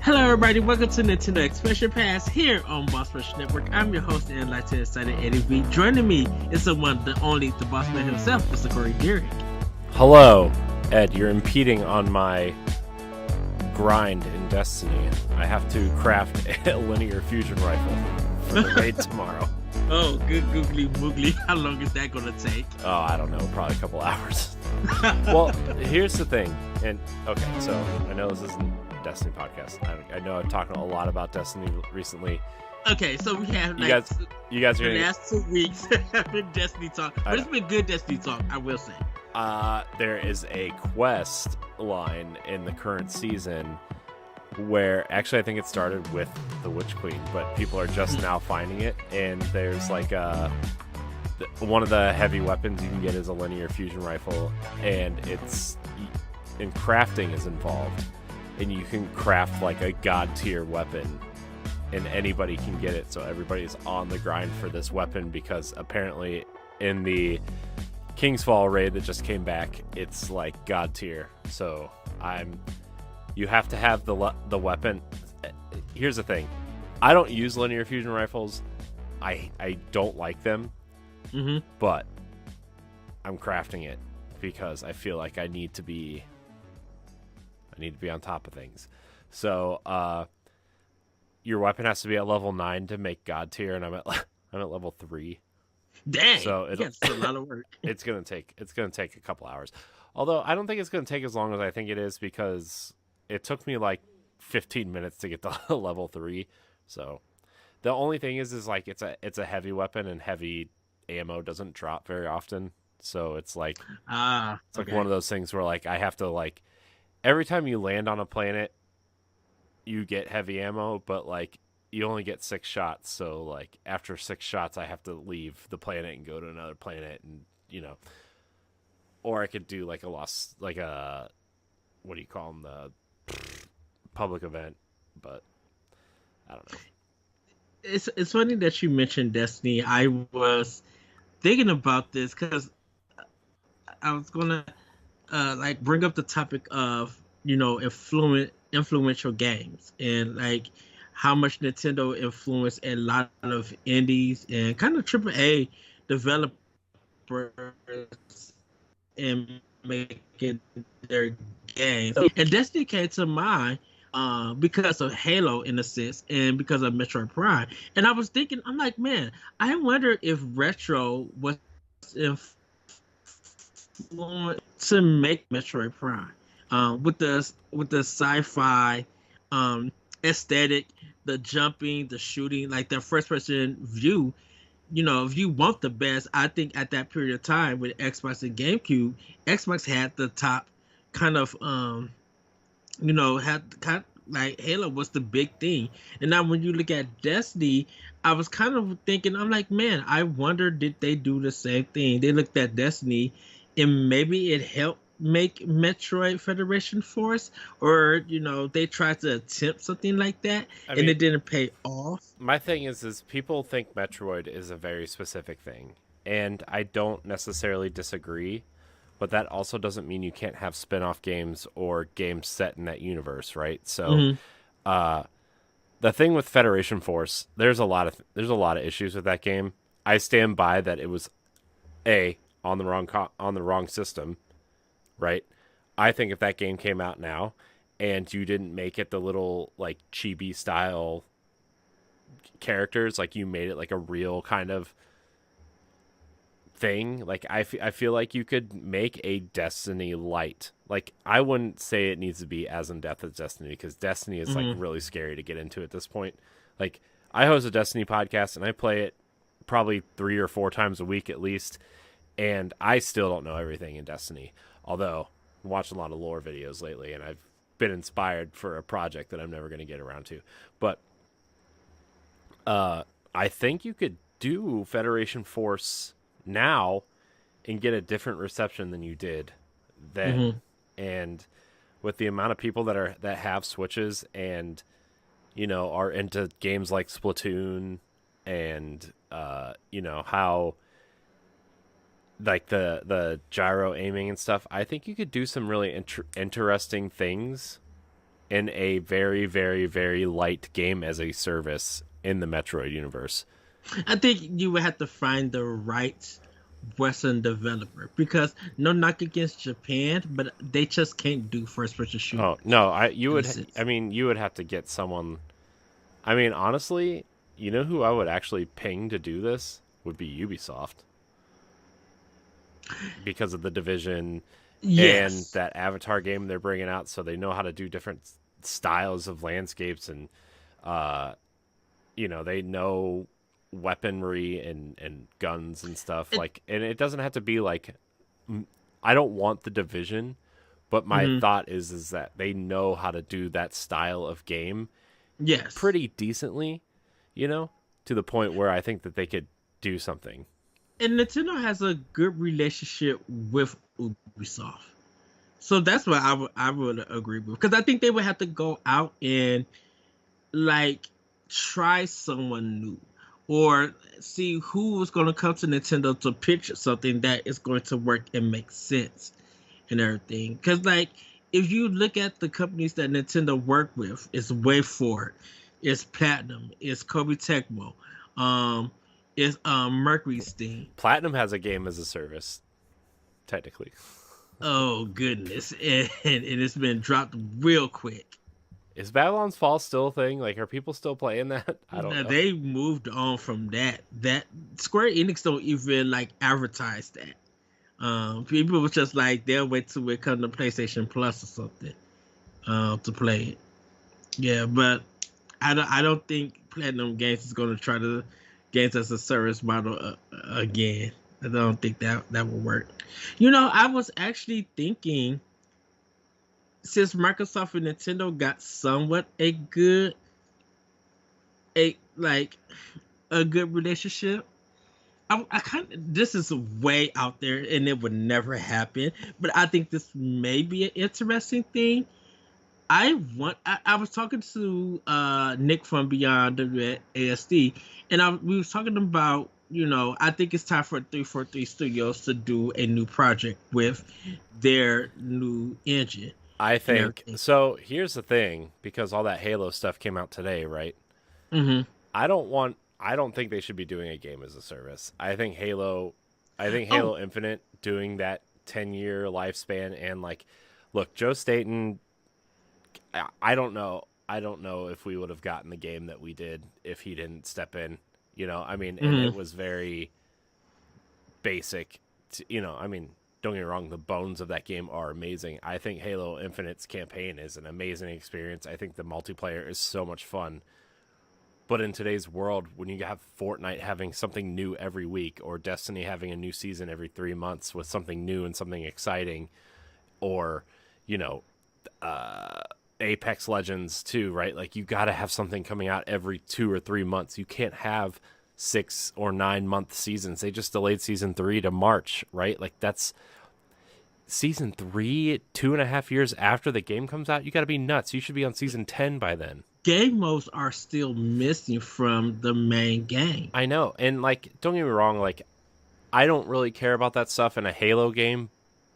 Hello, everybody. Welcome to Nintendo Expansion Pass here on Boss Rush Network. I'm your host and Lightheaded Excited Eddie B. Joining me is the one, the only, the boss man himself, Mr. Corey Dirrig. Hello, Ed. You're impeding on my grind in Destiny. I have to craft a linear fusion rifle for the raid tomorrow. Oh, good googly moogly. How long is that going to take? Oh, I don't know. Probably a couple hours. Well, here's the thing. And okay, so I know this isn't a Destiny podcast. I know I've talked a lot about Destiny recently. Okay, so we have you guys are the last 2 weeks have been Destiny talk, but it's been good Destiny talk, I will say. There is a quest line in the current season where actually I think it started with the Witch Queen, but people are just now finding it, and there's like one of the heavy weapons you can get is a linear fusion rifle, and crafting is involved, and you can craft like a god tier weapon, and anybody can get it, so everybody's on the grind for this weapon because apparently in the King's Fall raid that just came back, it's like god tier. So you have to have the weapon. Here's the thing, I don't use linear fusion rifles. I don't like them, but I'm crafting it because I feel like I need to be on top of things. So your weapon has to be at level 9 to make god tier, and I'm at level 3. Dang, so that's a lot of work. It's gonna take a couple hours. Although I don't think it's gonna take as long as I think it is, because it took me like 15 minutes to get to level 3. So the only thing is like it's a heavy weapon, and heavy ammo doesn't drop very often. So it's like one of those things where like I have to, like, every time you land on a planet you get heavy ammo, but like you only get 6 shots, so like after 6 shots I have to leave the planet and go to another planet, and or I could do like a what do you call them, the public event, but I don't know. It's funny that you mentioned Destiny. I was thinking about this because I was gonna like bring up the topic of influential games, and like how much Nintendo influenced a lot of indies and kind of AAA developers in making their games. And Destiny came to mind because of Halo in a sense, and because of Metroid Prime. And I was thinking, I'm like, man, I wonder if Retro was influenced to make Metroid Prime with the sci-fi aesthetic, the jumping, the shooting, like the first person view. If you want the best, I think at that period of time with Xbox and GameCube, Xbox had the top kind of like Halo was the big thing. And now when you look at Destiny, I was kind of thinking, I'm like, man, I wonder, did they do the same thing? They looked at Destiny and maybe it helped make Metroid Federation Force, or they tried to attempt something like that, and it didn't pay off. My thing is people think Metroid is a very specific thing, and I don't necessarily disagree, but that also doesn't mean you can't have spin-off games or games set in that universe, right? So the thing with Federation Force, there's a lot of issues with that game. I stand by that it was on the wrong system. Right? I think if that game came out now and you didn't make it the little like chibi style characters, like you made it like a real kind of thing, like I feel like you could make a Destiny light. Like I wouldn't say it needs to be as in depth as Destiny, because Destiny is like really scary to get into at this point. Like I host a Destiny podcast and I play it probably 3 or 4 times a week at least, and I still don't know everything in Destiny. Although I'm watching a lot of lore videos lately, and I've been inspired for a project that I'm never going to get around to. But I think you could do Federation Force now and get a different reception than you did then. And with the amount of people that have Switches and are into games like Splatoon, and how like the gyro aiming and stuff, I think you could do some really interesting things in a very, very, very light game as a service in the Metroid universe. I think you would have to find the right Western developer because no knock against Japan, but they just can't do first person shooters. Oh no, you in a would. sense. I mean, you would have to get someone. I mean, honestly, you know who I would actually ping to do this would be Ubisoft because of the Division and Yes. that Avatar game they're bringing out, so they know how to do different styles of landscapes and, uh, they know weaponry and guns and stuff. It, Like, and it doesn't have to be like. I don't want the Division, but my mhm. thought is that they know how to do that style of game Yes. pretty decently, to the point where I think that they could do something. And Nintendo has a good relationship with Ubisoft. So that's what I would agree with because I think they would have to go out and like try someone new or see who was going to come to Nintendo to pitch something that is going to work and make sense and everything. Because like if you look at the companies that Nintendo work with, it's WayForward, it's Platinum, it's Kobe Tecmo, um, it's Mercury Steam. Platinum has a game as a service, technically. Oh goodness, and it's been dropped real quick. Is Babylon's Fall still a thing? Like, are people still playing that? I don't Now, know. they moved on from that. That Square Enix don't even like advertise that. People was just like they'll wait till it come to PlayStation Plus or something, to play it. Yeah, but I don't think Platinum Games is going to try to games as a service model again. I don't think that will work. I was actually thinking since Microsoft and Nintendo got somewhat a like a good relationship. I kind of this is way out there and it would never happen, but I think this may be an interesting thing. I was talking to Nick from Beyond ASD, and we was talking about I think it's time for 343 Studios to do a new project with their new engine I and think everything. so. Here's the thing, because all that Halo stuff came out today, right? Hmm. I don't think they should be doing a game as a service. I think Oh, Halo Infinite doing that 10-year lifespan and like, look, Joe Staten. I don't know. I don't know if we would have gotten the game that we did if he didn't step in. I mean, and hmm it was very basic. I mean, don't get me wrong, the bones of that game are amazing. I think Halo Infinite's campaign is an amazing experience. I think the multiplayer is so much fun. But in today's world, when you have Fortnite having something new every week, or Destiny having a new season every 3 months with something new and something exciting, or, you know, uh, Apex Legends too, right? Like, you got to have something coming out every 2 or 3 months. You can't have 6 or 9 month seasons. They just delayed season 3 to March, right? Like, that's season 3, 2.5 years after the game comes out. You got to be nuts. You should be on season 10 by then. game modes are still missing from the main game. I know. And, like, don't get me wrong, like, I don't really care about that stuff in a Halo game,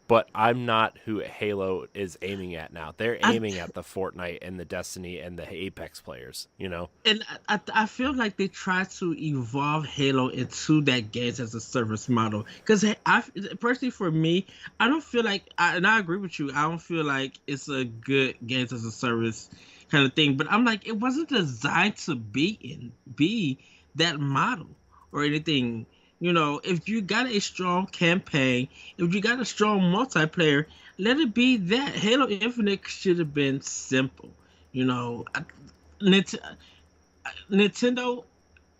but I'm not who Halo is aiming at now. They're I aiming at the Fortnite and the Destiny and the Apex players, you know? and I feel like they try to evolve Halo into that games as a service model. Because I personally, for me, I don't feel like, and I agree with you. I don't feel like it's a good games as a service kind of thing. But I'm like, it wasn't designed to be that model or anything. If you got a strong campaign, if you got a strong multiplayer, let it be that. Halo Infinite should have been simple. You know, Nint- Nintendo,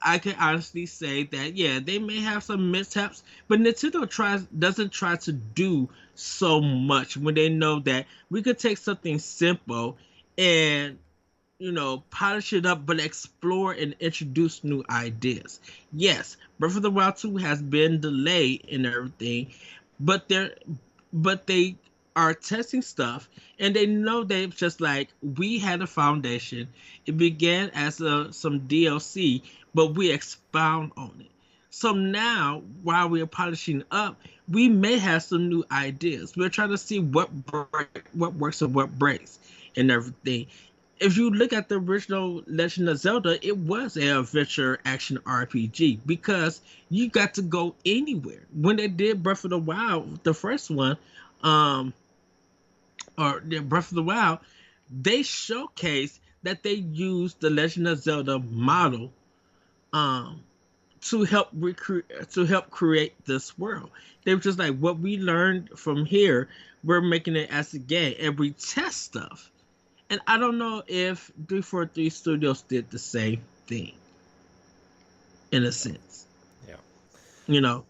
I can honestly say that yeah, they may have some mishaps, but Nintendo doesn't try to do so much when they know that we could take something simple and polish it up, but explore and introduce new ideas. Yes, Breath of the Wild 2 has been delayed and everything, but they are testing stuff and they know they just like we had a foundation. It began as some DLC, but we expound on it. So now, while we are polishing up, we may have some new ideas. We're trying to see what works and what breaks. and everything. If you look at the original Legend of Zelda, it was an adventure action RPG because you got to go anywhere. When they did Breath of the Wild, the first one, um, or yeah, Breath of the Wild, they showcased that they used the Legend of Zelda model um to help create this world. They were just like, what we learned from here, we're making it as a game, and we test stuff. And I don't know if 343 Studios did the same thing, in a sense. Yeah. You know.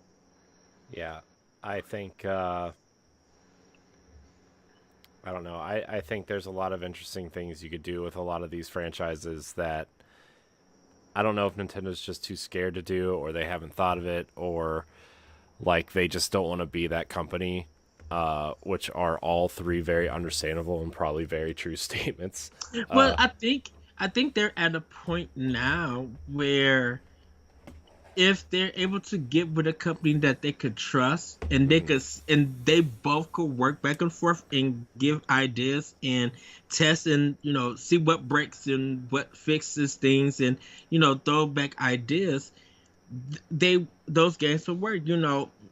Yeah. I think I don't know. I think there's a lot of interesting things you could do with a lot of these franchises that I don't know if Nintendo's just too scared to do, or they haven't thought of it, or like they just don't want to be that company, which are all three very understandable and probably very true statements. Well, I think they're at a point now where if they're able to get with a company that they could trust, and they both could work back and forth and give ideas and test, and see what breaks and what fixes things, and throw back ideas, those games will work.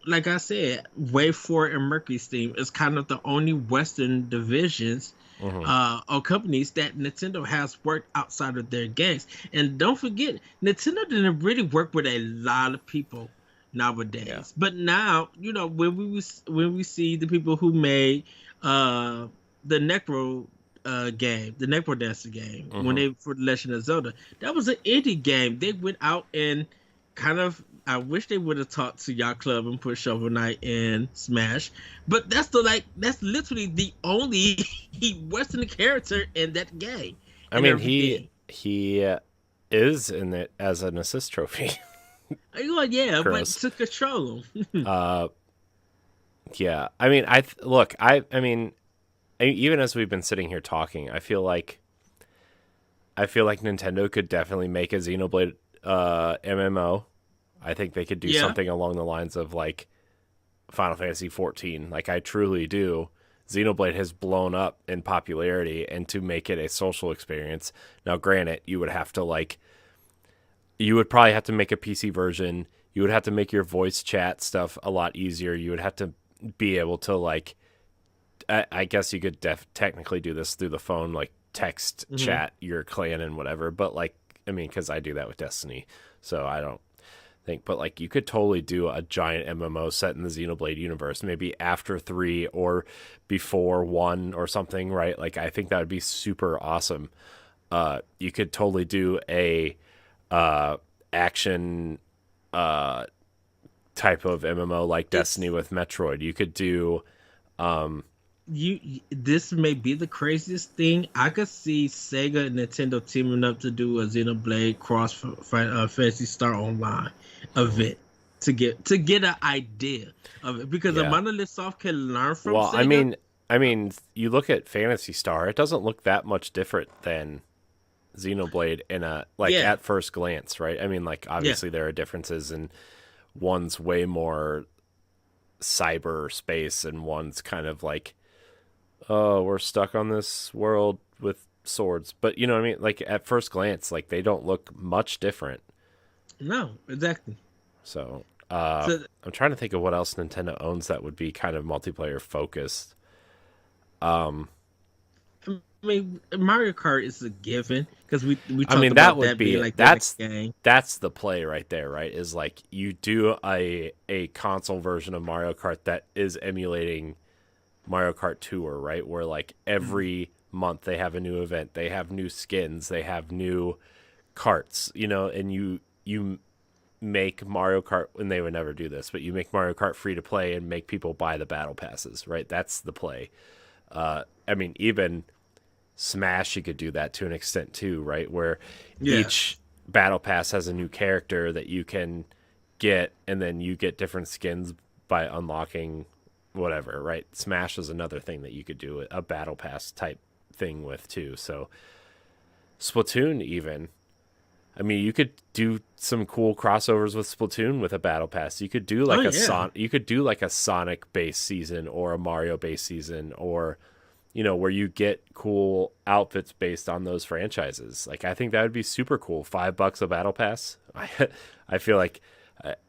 Like I said, Wave 4 and Mercury Steam is kind of the only Western divisions or companies that Nintendo has worked outside of their games. And don't forget, Nintendo didn't really work with a lot of people nowadays. Yeah. But now, when we see the people who made the Necro game, the Necro Dancer game, when they for the Legend of Zelda, that was an indie game. They went out and kind of, I wish they would have talked to Yacht Club and put Shovel Knight and Smash, but that's literally the only Western character in that game. I mean, he is in it as an assist trophy. Yeah, but to control him. Yeah, I mean, I mean, even as we've been sitting here talking, I feel like Nintendo could definitely make a Xenoblade MMO. I think they could do something along the lines of like Final Fantasy XIV. Like, I truly do. Xenoblade has blown up in popularity, and to make it a social experience. Now, granted, you would probably have to make a PC version. You would have to make your voice chat stuff a lot easier. You would have to be able to, like, I guess you could technically do this through the phone, like text chat your clan and whatever. But, like, I mean, because I do that with Destiny, so I don't think. But, like, you could totally do a giant MMO set in the Xenoblade universe, maybe after 3 or before 1 or something, right? Like, I think that would be super awesome. You could totally do a action type of MMO like Destiny with Metroid. You could do this may be the craziest thing. I could see Sega and Nintendo teaming up to do a Xenoblade Cross Fantasy Star Online event to get an idea of it, because a Monolith Soft can learn from Sega. I mean, you look at Phantasy Star, it doesn't look that much different than Xenoblade at first glance, right? I mean, like, obviously there are differences, and one's way more cyberspace and one's kind of like, oh, we're stuck on this world with swords. But you know what I mean? Like, at first glance, like, they don't look much different. No, exactly. So I'm trying to think of what else Nintendo owns that would be kind of multiplayer focused. I mean, Mario Kart is a given, because we talked about that would be like that's the play right there, right? Is like you do a console version of Mario Kart that is emulating Mario Kart Tour, right? Where, like, every month they have a new event, they have new skins, they have new carts, and you make Mario Kart, and they would never do this, but you make Mario Kart free to play and make people buy the battle passes, right? That's the play. I mean, even Smash, you could do that to an extent too, right? Where each battle pass has a new character that you can get, and then you get different skins by unlocking whatever, right? Smash is another thing that you could do a battle pass type thing with too. So Splatoon, even, I mean, you could do some cool crossovers with Splatoon with a battle pass. You could do like you could do like a Sonic based season or a Mario based season, or where you get cool outfits based on those franchises. Like, I think that would be super cool. $5 a battle pass. I feel like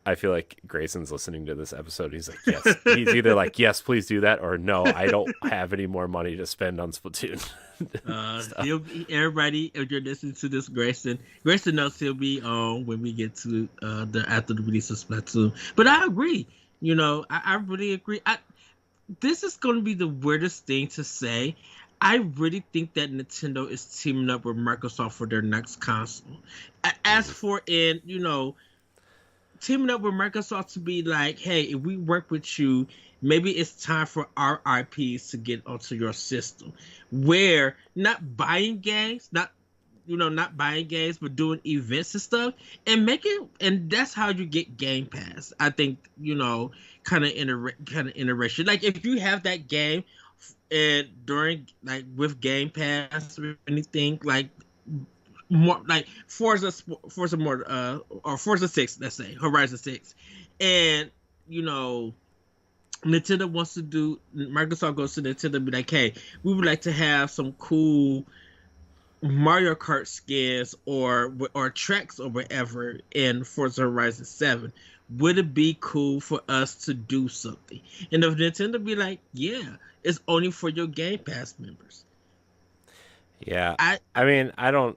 I feel like Grayson's listening to this episode. He's like, yes. He's either like, yes, please do that, or no, I don't have any more money to spend on Splatoon. Everybody, if you're listening to this, Grayson knows he'll be on when we get to after the release of Splatoon. But I agree. I really agree. This is going to be the weirdest thing to say. I really think that Nintendo is teaming up with Microsoft for their next console. As for teaming up with Microsoft to be like, hey, if we work with you, maybe it's time for our IPs to get onto your system. Where not buying games, but doing events and stuff, and that's how you get Game Pass. I think kind of iteration. Like if you have that game, and during with Game Pass or anything like more like Forza more or Forza 6, let's say Horizon 6, and Microsoft goes to Nintendo and be like, hey, we would like to have some cool Mario Kart skins or tracks or whatever in Forza Horizon 7. Would it be cool for us to do something? And if Nintendo be like, yeah, it's only for your Game Pass members. Yeah. I mean, I don't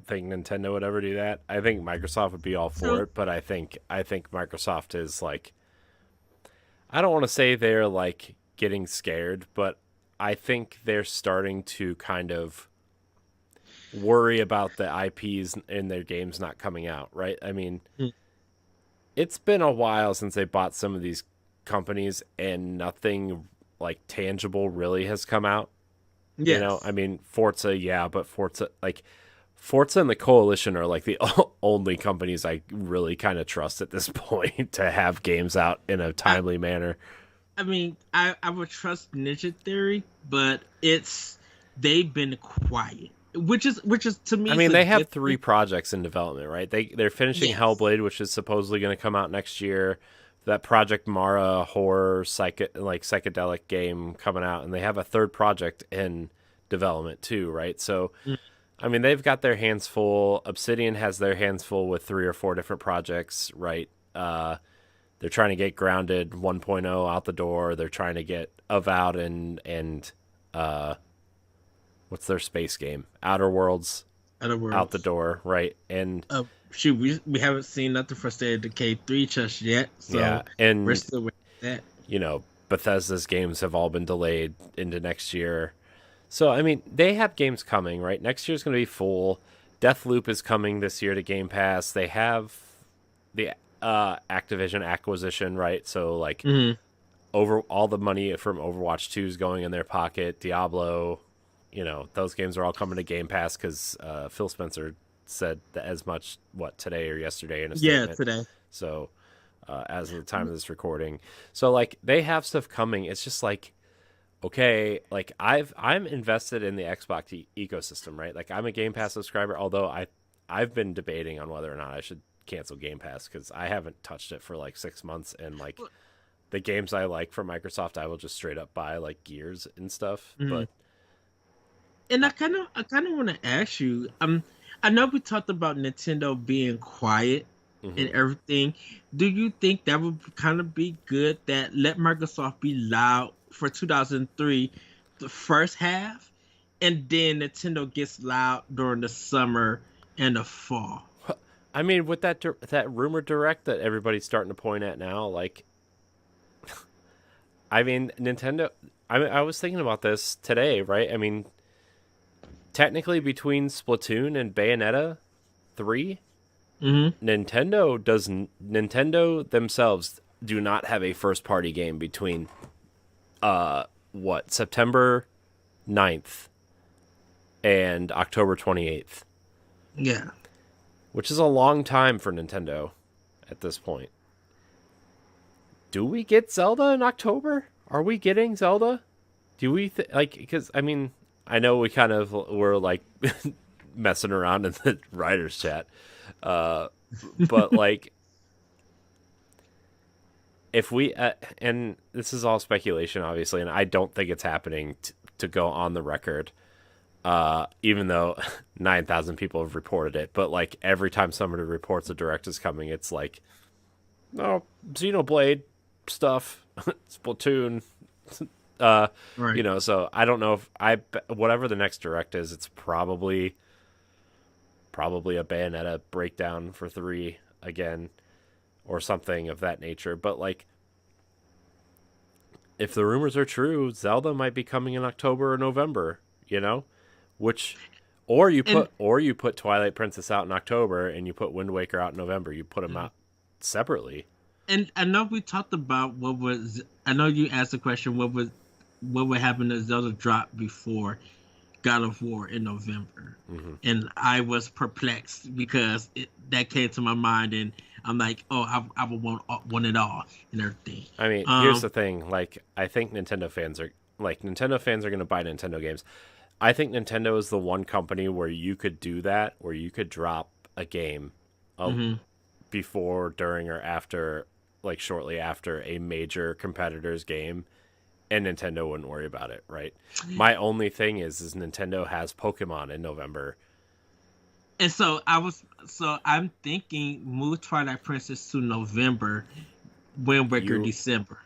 think Nintendo would ever do that. I think Microsoft would be all for it, but I think Microsoft is like, I don't want to say they're like getting scared, but I think they're starting to kind of worry about the IPs in their games not coming out, right? I mean, it's been a while since they bought some of these companies and nothing like tangible really has come out. Yes. I mean, Forza, yeah, but Forza and the Coalition are like the only companies I really kind of trust at this point to have games out in a timely manner. I mean, I would trust Ninja Theory, but they've been quiet, which is to me. I mean, they have 3 projects in development, right? They're finishing Hellblade, which is supposedly going to come out next year. That Project Mara horror psychedelic game coming out, and they have a 3rd project in development too, right? So. I mean, they've got their hands full. Obsidian has their hands full with 3 or 4 different projects, right? They're trying to get Grounded 1.0 out the door. They're trying to get Avowed and what's their space game? Outer Worlds out the door, right? And we haven't seen nothing for State of Decay 3 just yet. So yeah, and we're still waiting for that. Bethesda's games have all been delayed into next year. So, I mean, they have games coming, right? Next year's going to be full. Deathloop is coming this year to Game Pass. They have the Activision acquisition, right? So, like, over all the money from Overwatch 2 is going in their pocket. Diablo, those games are all coming to Game Pass because Phil Spencer said that as much, today or yesterday in a statement. Yeah, today. So, as of the time of this recording. So, like, they have stuff coming. It's just like, okay, like I'm invested in the Xbox ecosystem, right? Like I'm a Game Pass subscriber, although I've been debating on whether or not I should cancel Game Pass because I haven't touched it for like 6 months, and like the games I like from Microsoft, I will just straight up buy, like Gears and stuff. But and I kind of want to ask you, I know we talked about Nintendo being quiet and everything. Do you think that would kind of be good that let Microsoft be loud for 2003, the first half, and then Nintendo gets loud during the summer and the fall? I mean, with that rumor direct that everybody's starting to point at now, like, I mean, Nintendo. I was thinking about this today, right? I mean, technically, between Splatoon and Bayonetta 3, Nintendo themselves do not have a first party game between September 9th and October 28th. Yeah. Which is a long time for Nintendo at this point. Do we get Zelda in October? Are we getting Zelda? Do we because I mean, I know we kind of were like messing around in the writers chat. But like, if we and this is all speculation, obviously, and I don't think it's happening to go on the record, even though 9,000 people have reported it. But like every time somebody reports a direct is coming, it's like, no, Xenoblade stuff, Splatoon, Right. you know. So I don't know if whatever the next direct is, it's probably a Bayonetta breakdown for 3 again, or something of that nature. But like, if the rumors are true, Zelda might be coming in October or November, you know, which, or you put Twilight Princess out in October and you put Wind Waker out in November. You put them out separately. And I know we talked about I know you asked the question, what would happen to Zelda drop before God of War in November? Mm-hmm. And I was perplexed because that came to my mind, and I'm like, oh, I would want it all and everything. I mean, here's the thing. Like, I think Nintendo fans are going to buy Nintendo games. I think Nintendo is the one company where you could do that, where you could drop a game before, during, or after, like shortly after a major competitor's game, and Nintendo wouldn't worry about it, right? My only thing is Nintendo has Pokemon in November. And so I'm thinking move Twilight Princess to November, Wind Waker December.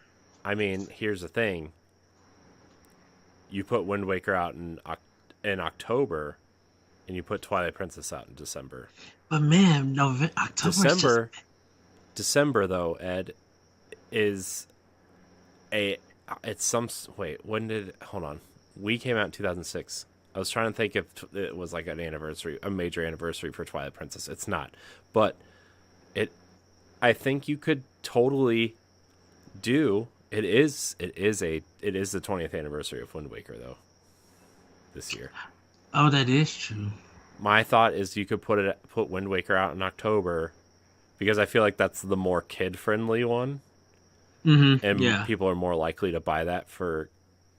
I mean, here's the thing. You put Wind Waker out in October, and you put Twilight Princess out in December. But man, October. December though, Ed, is hold on. We came out in 2006. I was trying to think if it was like an anniversary, a major anniversary for Twilight Princess. It's not, but I think you could totally do. It is the 20th anniversary of Wind Waker though, this year. Oh, that is true. My thought is you could put Wind Waker out in October, because I feel like that's the more kid friendly one. Mm-hmm. And people are more likely to buy that for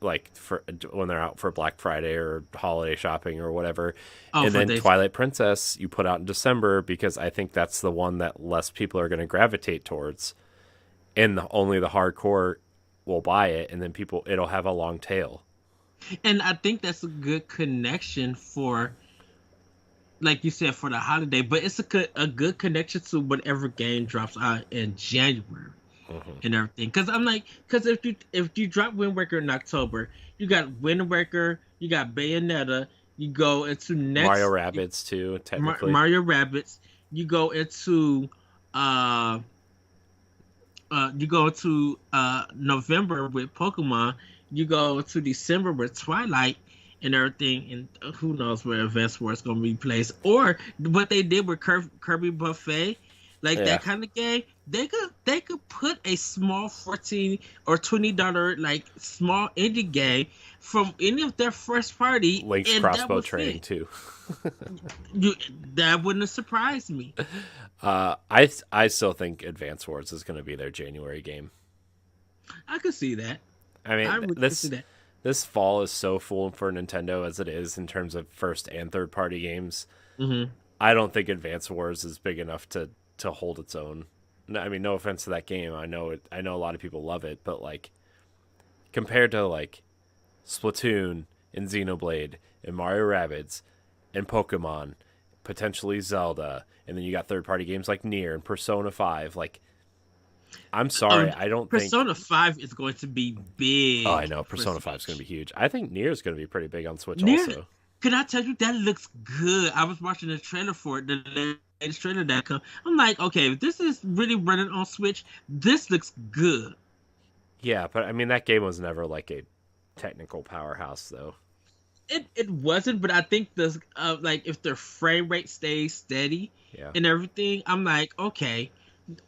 when they're out for Black Friday or holiday shopping or whatever. And then Twilight Princess you put out in December, because I think that's the one that less people are going to gravitate towards, and only the hardcore will buy it, and then it'll have a long tail. And I think that's a good connection for, like you said, for the holiday, but it's a good connection to whatever game drops out in January. And everything, because if you drop Wind Waker in October, you got Wind Waker, you got Bayonetta, you go into next Mario Rabbids too, technically. Mario Rabbids, you go into November with Pokemon, you go to December with Twilight and everything, and who knows where Advance Wars is going to be placed, or what they did with Kirby Buffet. That kind of game, they could put a small $14 or $20 like small indie game from any of their first party. Link's crossbow training too. That wouldn't have surprised me. I still think Advance Wars is going to be their January game. I could see that. I mean, this fall is so full for Nintendo as it is in terms of first and third party games. Mm-hmm. I don't think Advance Wars is big enough to hold its own. I mean, no offense to that game. I know a lot of people love it, but like compared to like Splatoon and Xenoblade and Mario Rabbids and Pokemon, potentially Zelda, and then you got third-party games like Nier and Persona 5. Like, I'm sorry, I don't think Persona 5 is going to be big. Oh, I know. Persona 5 is going to be huge. I think Nier is going to be pretty big on Switch also. Can I tell you, that looks good. I was watching the trailer for it, the latest trailer that come. I'm like, okay, if this is really running on Switch, this looks good. Yeah, but I mean, that game was never like a technical powerhouse, though. It wasn't, but I think like if their frame rate stays steady and everything, I'm like, okay,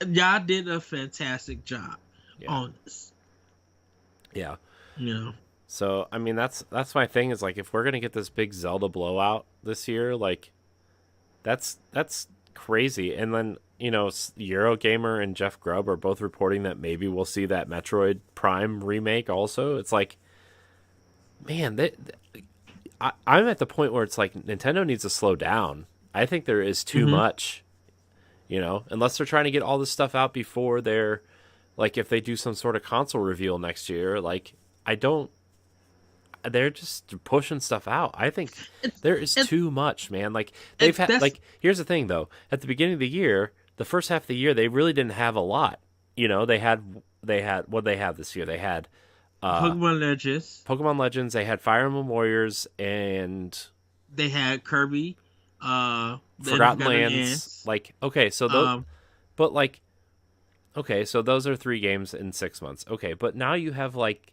y'all did a fantastic job on this. Yeah. You know. So I mean, that's my thing is like, if we're gonna get this big Zelda blowout this year, like that's crazy. And then Eurogamer and Jeff Grubb are both reporting that maybe we'll see that Metroid Prime remake also. It's like, man, I'm at the point where it's like Nintendo needs to slow down. I think there is too much, unless they're trying to get all this stuff out before they're like, if they do some sort of console reveal next year, like I don't they're just pushing stuff out. I think It's, there is it's, too much, man. Like they've had that's like here's the thing though. At the beginning of the year, the first half of the year, they really didn't have a lot. They had what they have this year. They had uh Pokemon Legends. Pokemon Legends, they had Fire Emblem Warriors and They had Kirby. The Forgotten Forgotten Lands. Lands. Like okay, so those Um, but like okay, so those are 3 games in 6 months. Okay, but now you have like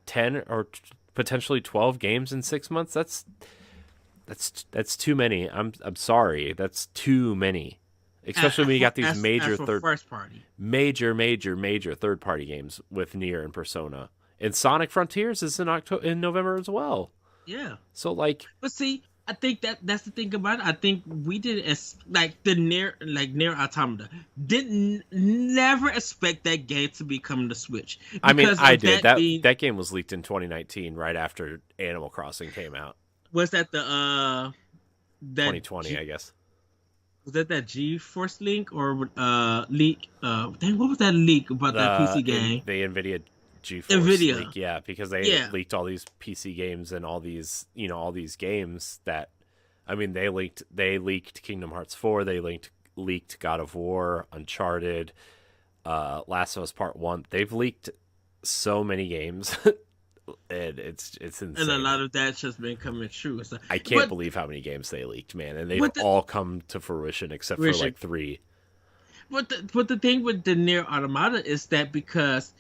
10 or potentially 12 games in 6 months. That's too many. I'm sorry. That's too many. Especially when you got these as for first party. major third party games with Nier and Persona. And Sonic Frontiers is in November as well. Yeah. So like But see, I think that's the thing about it. I think we did like the Near Automata didn't never expect that game to be coming to Switch. I mean, Because I of did. being, That game was leaked in 2019 right after Animal Crossing came out. was that the that 2020, I guess. was that G-Force link or leak? Dang, what was that leak about that PC game? The Nvidia GeForce Nvidia. leak, yeah, because they leaked all these PC games and all these games that, I mean, they leaked Kingdom Hearts 4, they leaked God of War, Uncharted, Last of Us Part 1. They've leaked so many games. And it's insane. And a lot of that's just been coming true. So, I can't believe how many games they leaked, man, and they've all come to fruition except for like 3. But the thing with the Nier Automata is that because,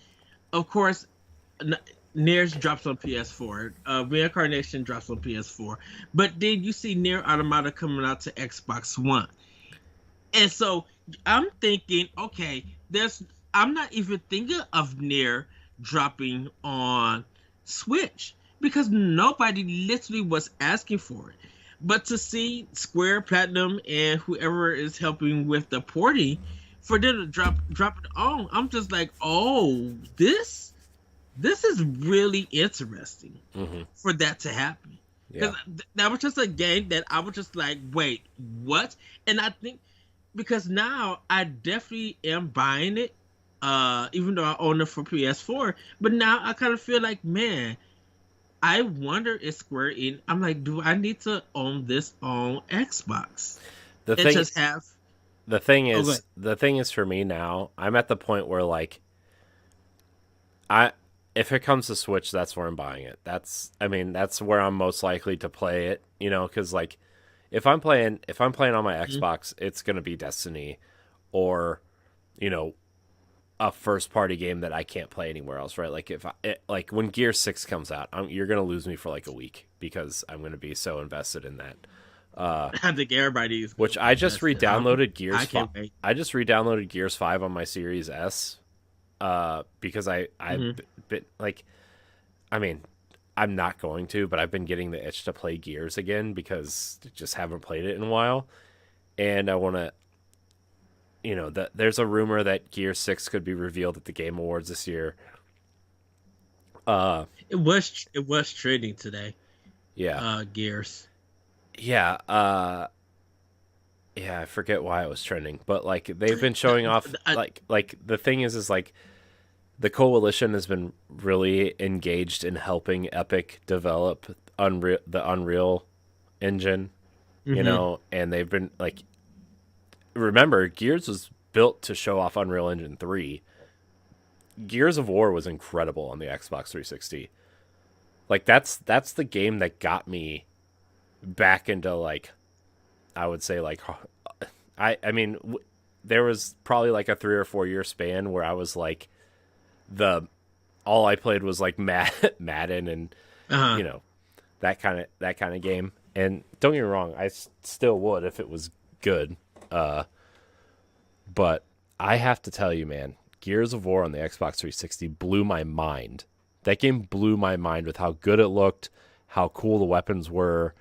of course, Nier's drops on PS4, Reincarnation drops on PS4, but then you see Nier Automata coming out to Xbox One, and so I'm thinking, okay, I'm not even thinking of Nier dropping on Switch because nobody literally was asking for it. But to see Square, Platinum, and whoever is helping with the porting, for them to drop it on, I'm just like, oh, this is really interesting for that to happen. Because that was just a game that I was just like, wait, what? And I think because now I definitely am buying it. Even though I own it for PS4, but now I kind of feel like, man, I wonder if Square Enix. I'm like, do I need to own this on Xbox? The thing is for me now, I'm at the point where like, if it comes to Switch, that's where I'm buying it. That's where I'm most likely to play it. Because like, if I'm playing on my Xbox, it's gonna be Destiny, or a first party game that I can't play anywhere else, right? Like like when Gear 6 comes out, you're going to lose me for like a week because I'm going to be so invested in that. I think everybody is. Which I just re-downloaded Gears 5. Wait. I just re-downloaded Gears 5 on my Series S because I'm not going to, but I've been getting the itch to play Gears again because I just haven't played it in a while. And I want to there's a rumor that Gear 6 could be revealed at the Game Awards this year. It was trending today. Yeah. Gears. Yeah. Yeah, I forget why it was trending, but like they've been showing off like the thing is like the Coalition has been really engaged in helping Epic develop the Unreal Engine, and they've been like, remember, Gears was built to show off Unreal Engine 3. Gears of War was incredible on the Xbox 360. Like that's the game that got me back into like, I would say like, there was probably like a 3 or 4 year span where I was like, all I played was like Madden and that kind of game. And don't get me wrong, I still would if it was good. But I have to tell you, man, Gears of War on the Xbox 360 blew my mind. That game blew my mind with how good it looked, how cool the weapons were,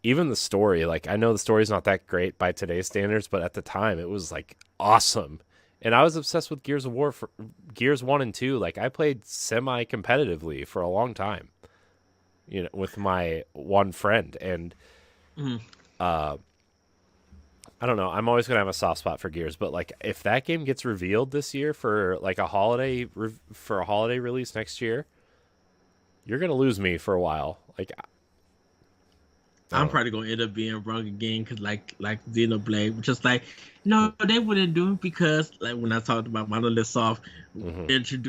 even the story. Like, I know the story's not that great by today's standards, but at the time it was like awesome. And I was obsessed with Gears of War for Gears 1 and 2. Like, I played semi-competitively for a long time, with my one friend. And I don't know. I'm always going to have a soft spot for Gears, but like if that game gets revealed this year for like a holiday release next year, you're gonna lose me for a while. Like, I'm probably gonna end up being wrong again because like Xenoblade, just like no, they wouldn't do it because like when I talked about Monolith Soft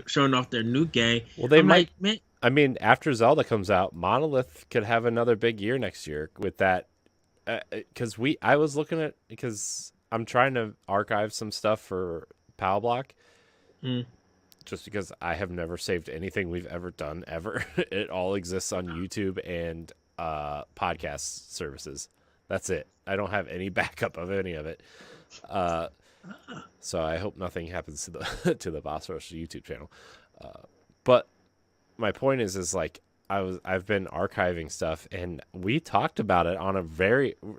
showing off their new game, well, they I'm might. like, man, I mean, after Zelda comes out, Monolith could have another big year next year with that. Because I was looking at, because I'm trying to archive some stuff for Pal Block, just because I have never saved anything we've ever done ever. It all exists on YouTube and podcast services. That's it. I don't have any backup of any of it. So I hope nothing happens to the to the Boss Rush YouTube channel. But my point is like I've been archiving stuff, and we talked about it on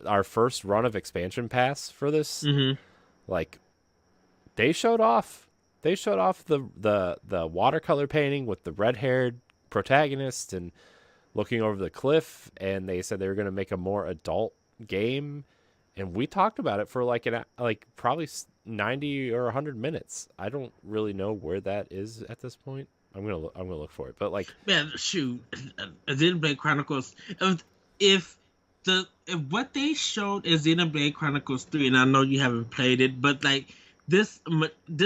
our first run of expansion pass for this. Like, they showed off the watercolor painting with the red-haired protagonist and looking over the cliff, and they said they were going to make a more adult game, and we talked about it for like probably 90 or 100 minutes. I don't really know where that is at this point. I'm gonna look for it, but like, man, shoot, Xenoblade Chronicles. If what they showed is Xenoblade Chronicles 3, and I know you haven't played it, but like this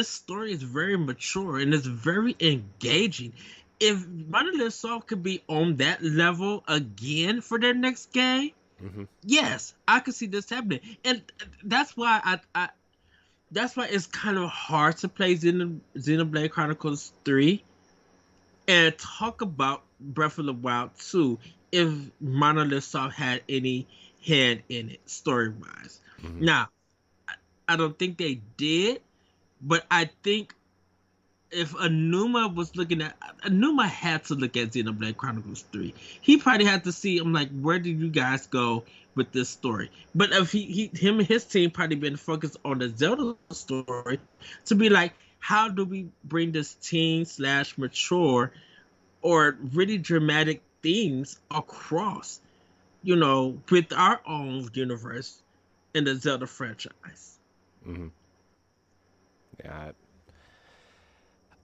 story is very mature and it's very engaging. If Monolith Soft could be on that level again for their next game, yes, I could see this happening, and that's why that's why it's kind of hard to play Xenoblade Chronicles 3 and talk about Breath of the Wild 2 if Monolith Soft had any hand in it, story-wise. Now, I don't think they did, but I think if Anuma was looking at... Anuma had to look at Xenoblade Chronicles 3. He probably had to see, I'm like, where did you guys go with this story? But if him and his team probably been focused on the Zelda story to be like, how do we bring this teen/mature or really dramatic themes across, with our own universe in the Zelda franchise? Yeah,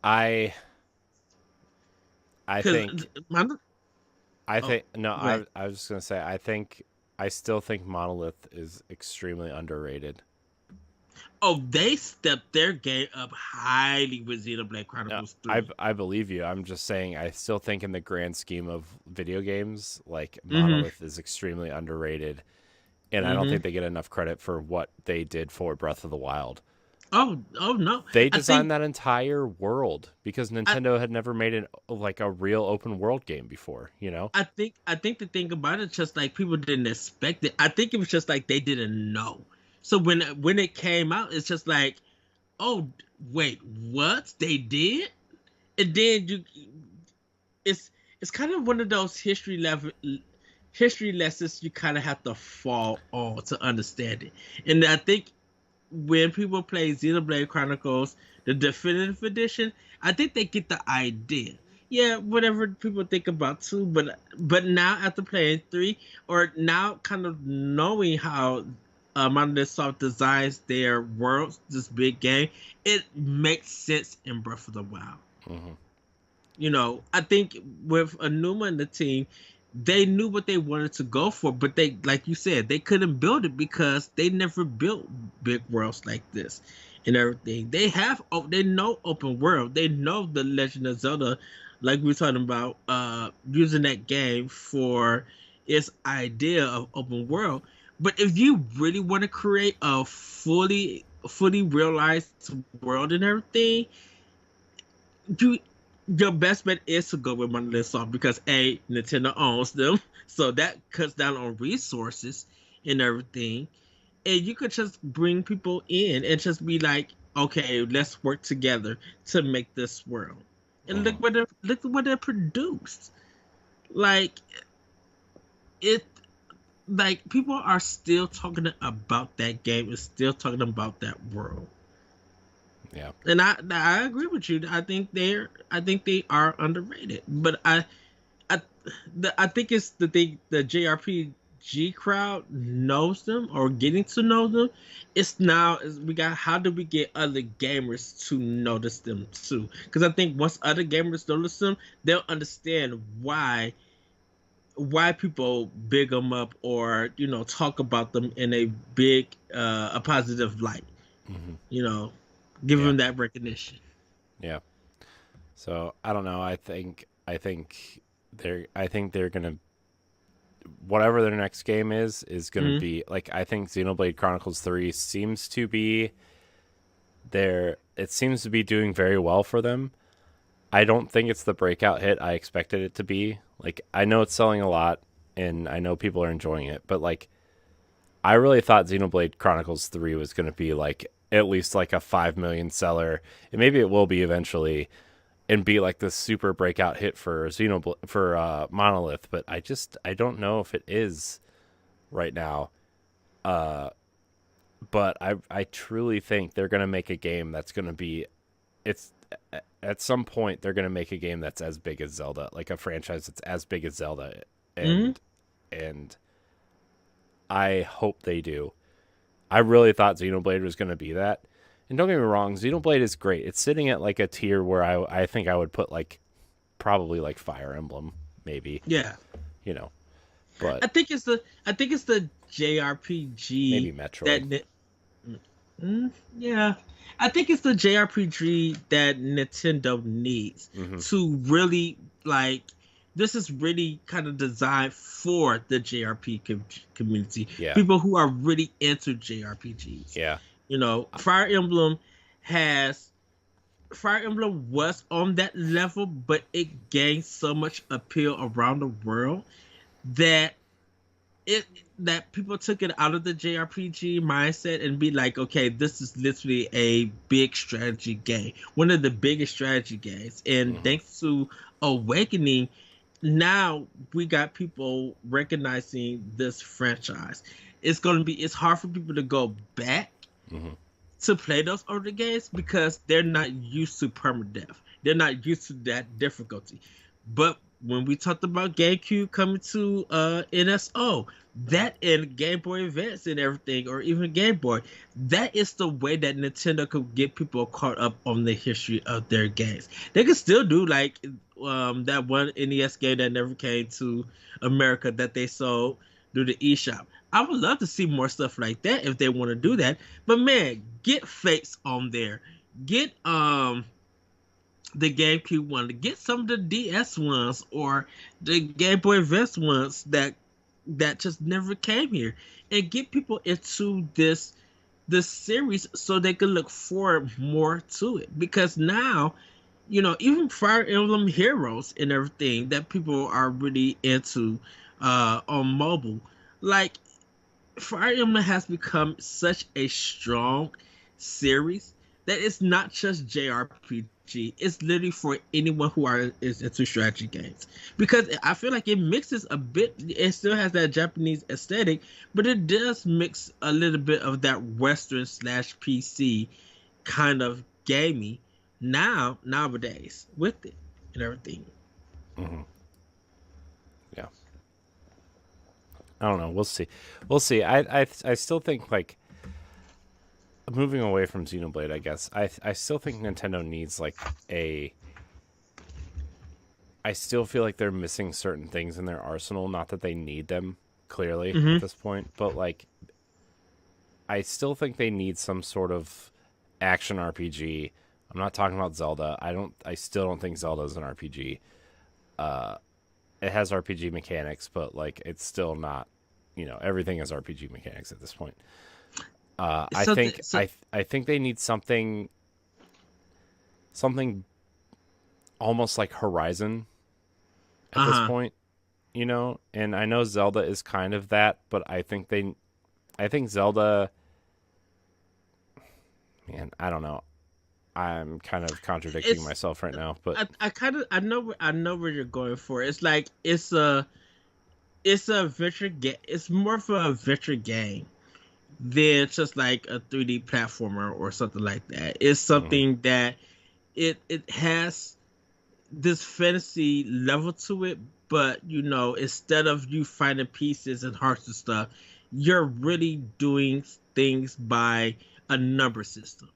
I think I was just gonna say I still think Monolith is extremely underrated. Oh, they stepped their game up highly with Xenoblade Chronicles 3. I believe you. I'm just saying, I still think in the grand scheme of video games, like, Monolith is extremely underrated. And I don't think they get enough credit for what they did for Breath of the Wild. Oh no. They designed that entire world because Nintendo had never made a real open world game before, I think the thing about it is just like people didn't expect it. I think it was just like they didn't know. So when it came out, it's just like, oh wait, what? They did? And then it's kind of one of those history lessons you kind of have to fall on to understand it. And I think when people play Xenoblade Chronicles, the definitive edition, I think they get the idea. Yeah, whatever people think about 2, but now after playing 3, or now kind of knowing how Monolith Soft designs their worlds, this big game, it makes sense in Breath of the Wild. I think with Anuma and the team, they knew what they wanted to go for, but they, like you said, they couldn't build it because they never built big worlds like this and everything. They know open world. They know the Legend of Zelda, like we were talking about, using that game for its idea of open world. But if you really want to create a fully realized world and everything, your best bet is to go with Monolith Soft because Nintendo owns them, so that cuts down on resources and everything. And you could just bring people in and just be like, okay, let's work together to make this world. And look what they produced. Like it. Like, people are still talking about that game and still talking about that world. Yeah, and I agree with you. I think they are underrated. But I think it's the thing, the JRPG G crowd knows them or getting to know them. It's now we got how do we get other gamers to notice them too? Because I think once other gamers notice them, they'll understand why people big them up or talk about them in a big a positive light. Mm-hmm. Give Yeah. them that recognition. Yeah. So I don't know. I think they're gonna, whatever their next game is gonna be like, I think Xenoblade Chronicles 3 seems to be there. It seems to be doing very well for them. I don't think it's the breakout hit I expected it to be. Like, I know it's selling a lot and I know people are enjoying it, but like, I really thought Xenoblade Chronicles 3 was going to be like at least like a 5 million seller, and maybe it will be eventually, and be like this super breakout hit for Monolith, but I don't know if it is right now. But I truly think they're going to make a game that's going to be, it's at some point they're going to make a game that's as big as Zelda, like a franchise that's as big as Zelda, and I hope they do. I really thought Xenoblade was going to be that. And don't get me wrong, Xenoblade is great. It's sitting at like a tier where I think I would put like probably like Fire Emblem, maybe. Yeah. But I think it's the JRPG. Maybe Metroid. Yeah. I think it's the JRPG that Nintendo needs to really like. This is really kind of designed for the JRPG community. Yeah. People who are really into JRPGs. Yeah. Fire Emblem was on that level, but it gained so much appeal around the world that people took it out of the JRPG mindset and be like, okay, this is literally a big strategy game, one of the biggest strategy games. And thanks to Awakening, now we got people recognizing this franchise. It's hard for people to go back to play those older games because they're not used to permadeath. They're not used to that difficulty. But when we talked about GameCube coming to NSO, that and Game Boy Advance and everything, or even Game Boy, that is the way that Nintendo could get people caught up on the history of their games. They could still do like that one NES game that never came to America that they sold through the eShop. I would love to see more stuff like that if they want to do that. But man, get Fates on there. Get the GameCube one. Get some of the DS ones or the Game Boy Advance ones that just never came here, and get people into this series so they can look forward more to it. Because now, even Fire Emblem Heroes and everything that people are really into on mobile, like Fire Emblem has become such a strong series that it's not just JRPG. It's literally for anyone who is into strategy games, because I feel like it mixes a bit. It still has that Japanese aesthetic, but it does mix a little bit of that Western / PC kind of gaming nowadays with it and everything. Yeah. I don't know. We'll see. I still think, like, moving away from Xenoblade, I guess, I still think Nintendo needs like I still feel like they're missing certain things in their arsenal. Not that they need them clearly at this point, but like, I still think they need some sort of action RPG. I'm not talking about Zelda. I still don't think Zelda is an RPG. It has RPG mechanics, but like, it's still not, everything is RPG mechanics at this point. I think they need something almost like Horizon at this point, and I know Zelda is kind of that, but I think Zelda, man, I don't know. I'm kind of contradicting myself right now, but I know where you're going for. It's like it's a adventure game. It's more of an adventure game than just like a 3D platformer or something like that. It's something that it has this fantasy level to it, but instead of you finding pieces and hearts and stuff, you're really doing things by a number system.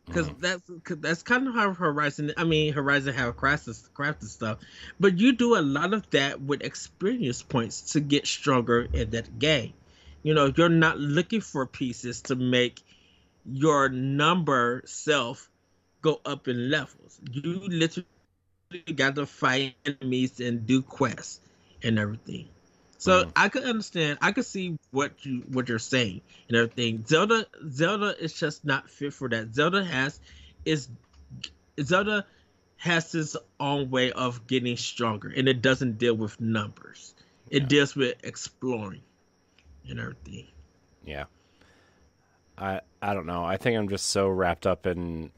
Because that's kind of how Horizon have crafted stuff, but you do a lot of that with experience points to get stronger in that game. You're not looking for pieces to make your number self go up in levels. You literally got to fight enemies and do quests and everything. So I could understand. I could see what you're saying and everything. Zelda is just not fit for that. Zelda has its own way of getting stronger, and it doesn't deal with numbers. It deals with exploring and everything. Yeah. I don't know. I think I'm just so wrapped up in.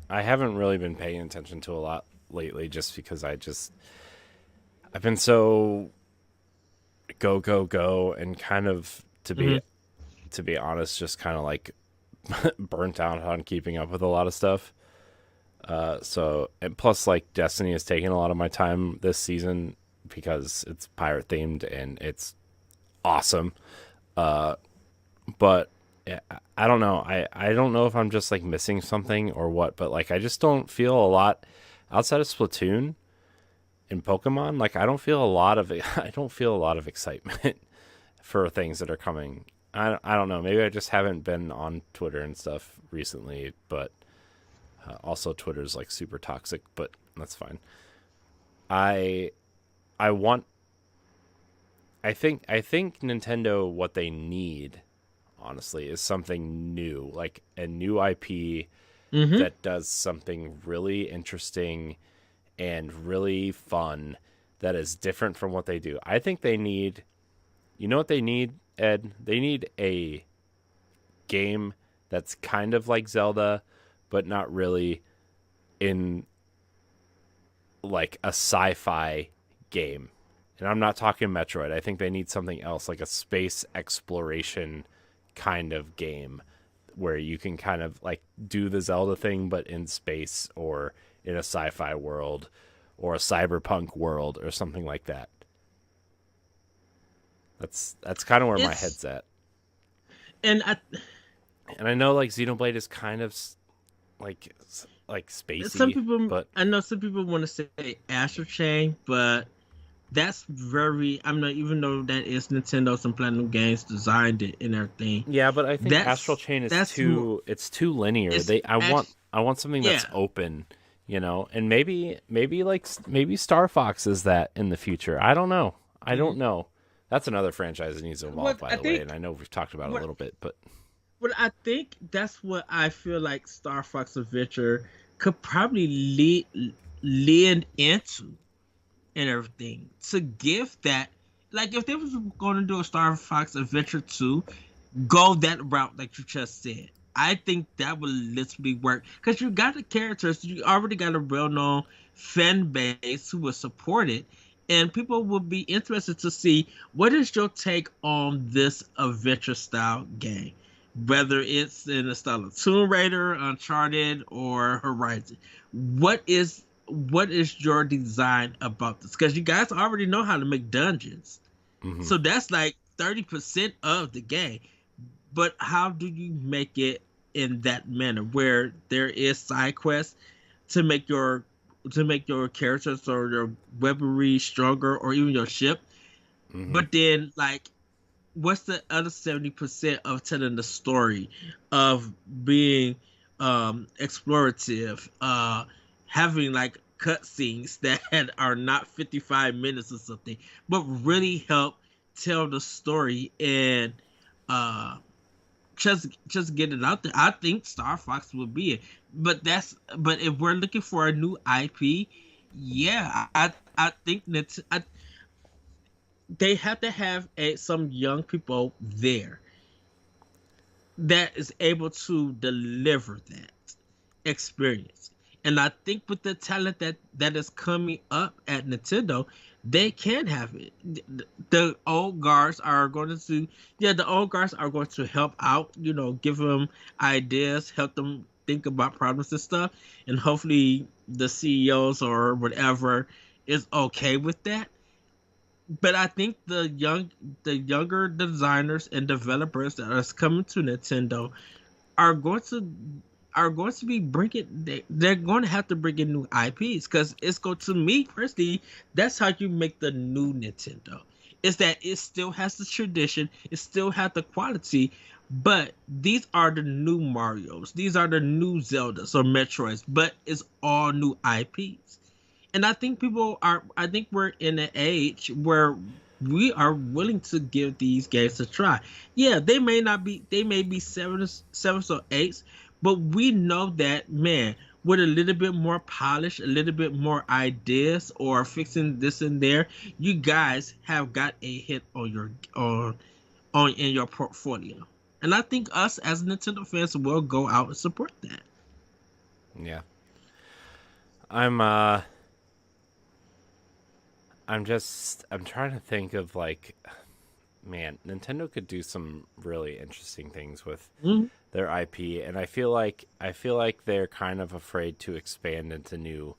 I haven't really been paying attention to a lot lately, just because I've been so go, and kind of to be honest, just kind of like burnt out on keeping up with a lot of stuff. So, and plus, like, Destiny has taken a lot of my time this season because it's pirate themed and it's awesome. But I don't know. I don't know if I'm just like missing something or what, but like I just don't feel a lot outside of Splatoon in Pokemon. Like I don't feel a lot of excitement for things that are coming. I don't know. Maybe I just haven't been on Twitter and stuff recently, but also Twitter's like super toxic, but that's fine. I think Nintendo, what they need, honestly, is something new, like a new IP that does something really interesting and really fun that is different from what they do. I think they need, you know what they need, Ed? They need a game that's kind of like Zelda, but not really, in like a sci-fi game. And I'm not talking Metroid. I think they need something else, like a space exploration kind of game where you can kind of like do the Zelda thing, but in space or in a sci-fi world or a cyberpunk world or something like that. That's kind of where my head's at. And I know like Xenoblade is kind of like spacey. Some people, but I know some people want to say Astral Chain, but that's very. I'm not, even though that is Nintendo, some Platinum Games designed it and everything. Yeah, but I think Astral Chain is too. It's too linear. I want something that's open, and maybe Star Fox is that in the future. I don't know. I don't know. That's another franchise that needs to evolve, by the way, and I know we've talked about it a little bit, but. But I think that's what I feel like Star Fox Adventure could probably lean into and everything, to give that, like if they was going to do a Star Fox Adventure 2, go that route like you just said. I think that would literally work, because you got the characters, you already got a well-known fan base who will support it, and people will be interested to see what is your take on this adventure style game, whether it's in the style of Tomb Raider, Uncharted, or Horizon. What is your design about this? Because you guys already know how to make dungeons. So that's like 30% of the game. But how do you make it in that manner where there is side quests to make your characters or your weaponry stronger, or even your ship? But then, like, what's the other 70% of telling the story, of being explorative, having like cutscenes that are not 55 minutes or something, but really help tell the story and just get it out there? I think Star Fox would be it. But if we're looking for a new IP, yeah, I think that they have to have some young people there that is able to deliver that experience. And I think with the talent that is coming up at Nintendo, they can have it. The old guards are going to help out, give them ideas, help them think about problems and stuff. And hopefully the CEOs or whatever is okay with that. but I think the younger designers and developers that are coming to Nintendo are going to be bringing they're going to have to bring in new IPs, because it's going to me personally, that's how you make the new Nintendo. Is that it still has the tradition, it still has the quality, but these are the new Marios, these are the new Zeldas or Metroids, but it's all new IPs. And I think we're in an age where we are willing to give these games a try. Yeah, they may be sevens or eights, but we know that, man, with a little bit more polish, a little bit more ideas, or fixing this and there, you guys have got a hit on your on in your portfolio. And I think us as Nintendo fans will go out and support that. Yeah. I'm I'm trying to think of like, man, Nintendo could do some really interesting things with Mhm. their IP, and I feel like they're kind of afraid to expand into new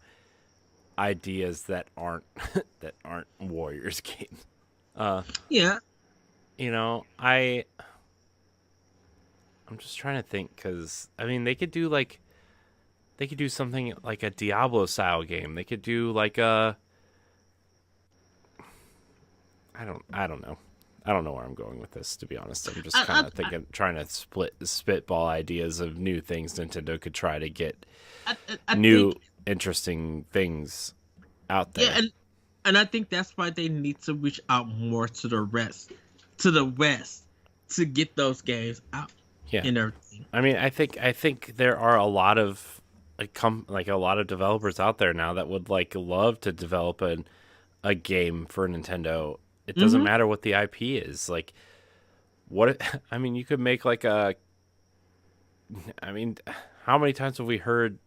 ideas that aren't that aren't Warriors games. Uh, Yeah, you know, I'm just trying to think, cuz I mean, they could do something like a Diablo style game. They could do like a I don't know. I don't know where I'm going with this, to be honest. I'm just kind of thinking, trying to spitball ideas of new things Nintendo could try to get I new, think interesting things out yeah, there. and I think that's why they need to reach out more to the West, to get those games out Yeah, and everything. I mean, I think there are a lot of like a lot of developers out there now that would like love to develop a game for Nintendo. It doesn't Hmm. matter what the IP is. Like, I mean, you could make like a. I mean, how many times have we heard